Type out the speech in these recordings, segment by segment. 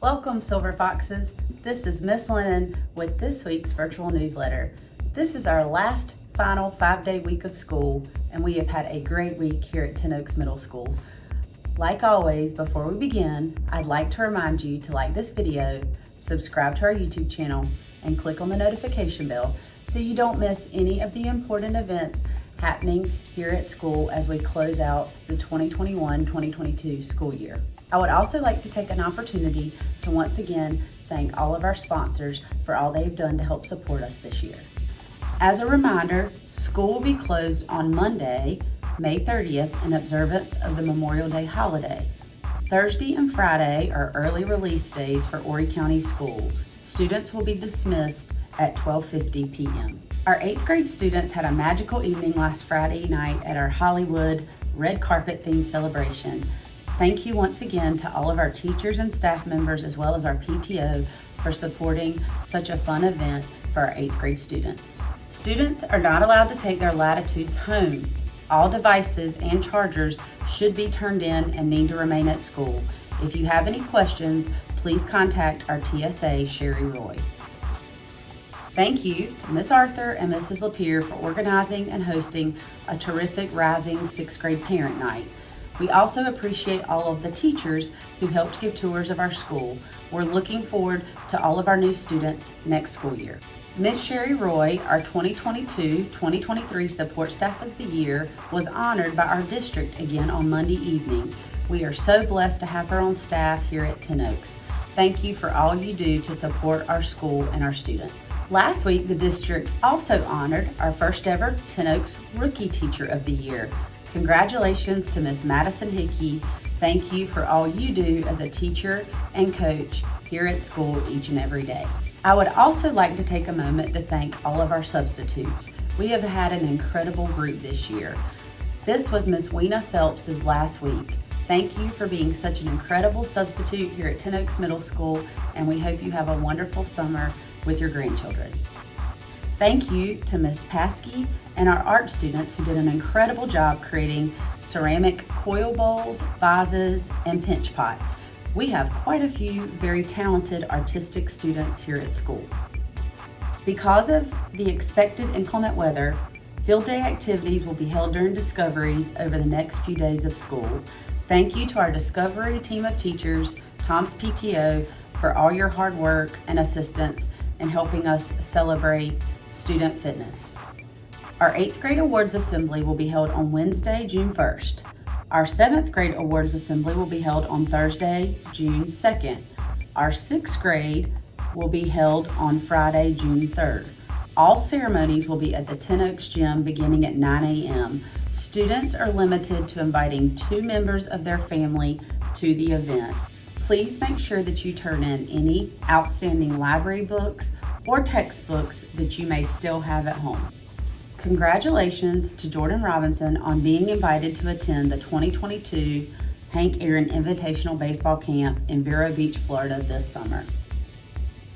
Welcome, Silver Foxes. This is Miss Lennon with this week's virtual newsletter. This is our last final 5-day week of school, and we have had a great week here at Ten Oaks Middle School. Like always, before we begin, I'd like to remind you to like this video, subscribe to our YouTube channel, and click on the notification bell so you don't miss any of the important events happening here at school as we close out the 2021-2022 school year. I would also like to take an opportunity to once again thank all of our sponsors for all they've done to help support us this year. As a reminder, school will be closed on Monday, May 30th in observance of the Memorial Day holiday. Thursday and Friday are early release days for Horry County schools. Students will be dismissed at 12:50 p.m. Our 8th grade students had a magical evening last Friday night at our Hollywood red carpet themed celebration. Thank you once again to all of our teachers and staff members as well as our PTO for supporting such a fun event for our 8th grade students. Students are not allowed to take their Latitudes home. All devices and chargers should be turned in and need to remain at school. If you have any questions, please contact our TSA Sheri Roy. Thank you to Miss Arthur and Mrs. Lapierre for organizing and hosting a terrific Rising 6th grade parent night. We also appreciate all of the teachers who helped give tours of our school. We're looking forward to all of our new students next school year. Miss Sheri Roy, our 2022-2023 Support Staff of the Year, was honored by our district again on Monday evening. We are so blessed to have her on staff here at Ten Oaks. Thank you for all you do to support our school and our students. Last week, the district also honored our first ever Ten Oaks Rookie Teacher of the Year. Congratulations to Miss Madison Hickey. Thank you for all you do as a teacher and coach here at school each and every day. I would also like to take a moment to thank all of our substitutes. We have had an incredible group this year. This was Miss Phelps' last week. Thank you for being such an incredible substitute here at Ten Oaks Middle School, and we hope you have a wonderful summer with your grandchildren. Thank you to Miss Paskey and our art students who did an incredible job creating ceramic coil bowls, vases, and pinch pots. We have quite a few very talented artistic students here at school. Because of the expected inclement weather, field day activities will be held during Discoveries over the next few days of school. Thank you to our Discovery team of teachers, TOMS PTO, for all your hard work and assistance in helping us celebrate student fitness. Our 8th grade awards assembly will be held on Wednesday, June 1st. Our 7th grade awards assembly will be held on Thursday, June 2nd. Our 6th grade will be held on Friday, June 3rd. All ceremonies will be at the Ten Oaks Gym beginning at 9 a.m. Students are limited to inviting 2 members of their family to the event. Please make sure that you turn in any outstanding library books or textbooks that you may still have at home. Congratulations to Jordan Robinson on being invited to attend the 2022 Hank Aaron Invitational Baseball Camp in Vero Beach, Florida this summer.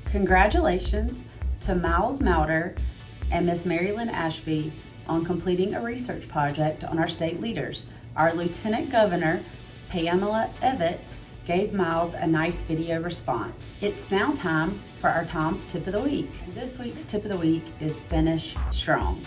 Congratulations to Miles Mauder and Miss Marilyn Ashby on completing a research project on our state leaders. Our Lieutenant Governor, Pamela Evett, gave Miles a nice video response. It's now time for our TOMS Tip of the Week. This week's Tip of the Week is Finish Strong.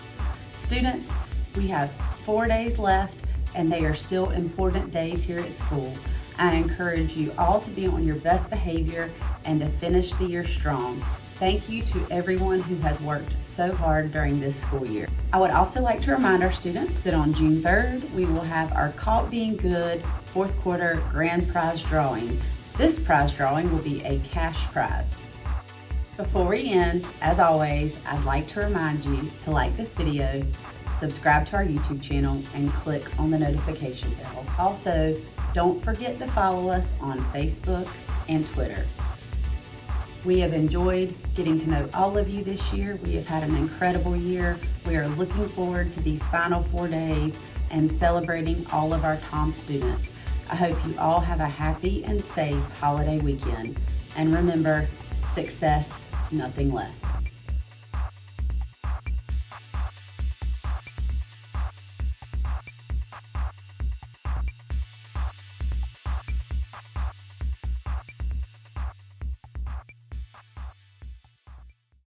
Students, we have 4 days left and they are still important days here at school. I encourage you all to be on your best behavior and to finish the year strong. Thank you to everyone who has worked so hard during this school year. I would also like to remind our students that on June 3rd, we will have our Caught Being Good 4th quarter grand prize drawing. This prize drawing will be a cash prize. Before we end, as always, I'd like to remind you to like this video, subscribe to our YouTube channel, and click on the notification bell. Also, don't forget to follow us on Facebook and Twitter. We have enjoyed getting to know all of you this year. We have had an incredible year. We are looking forward to these final 4 days and celebrating all of our TOMS students. I hope you all have a happy and safe holiday weekend. And remember, success, nothing less.